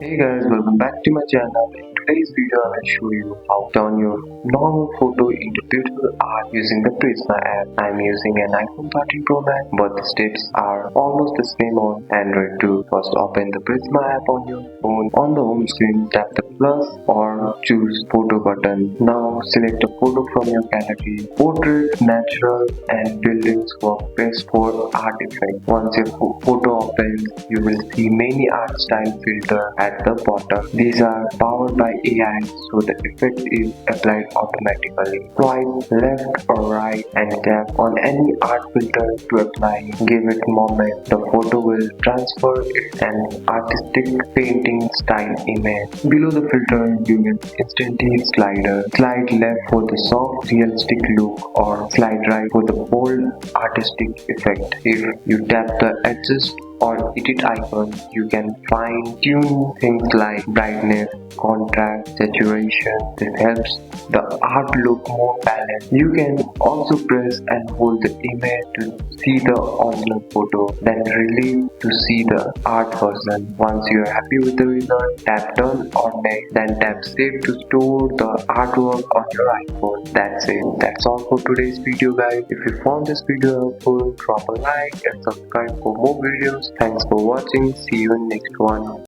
Hey guys, welcome back to my channel. In today's video, I will show you how to turn your normal photo into beautiful art using the Prisma app. I'm using an iPhone 13 Pro Max, but the steps are almost the same on Android too. First, open the Prisma app on your phone. On the home screen, tap the plus or choose photo button. Now, select a photo from your gallery. Portrait, natural, and buildings work best for art effect. Once your photo opens, you will see many art style filters at the bottom. These are powered by AI, so the effect is applied automatically. Swipe left or right and tap on any art filter to apply. Give it a moment. The photo will transfer it an artistic painting style image. Below the filter, you will instantly slide left for the soft realistic look or slide right for the bold artistic effect. If you tap the adjust or edit icon, you can fine tune things like brightness, contrast, saturation. This helps the art look more balanced. You can also press and hold the image to see the original photo, then release to see the art version. Once you are happy with the result, tap done or next, then tap save to store the artwork on your iPhone. That's it. That's all for today's video, guys. If you found this video helpful, drop a like and subscribe for more videos. Thanks for watching. See you in next one.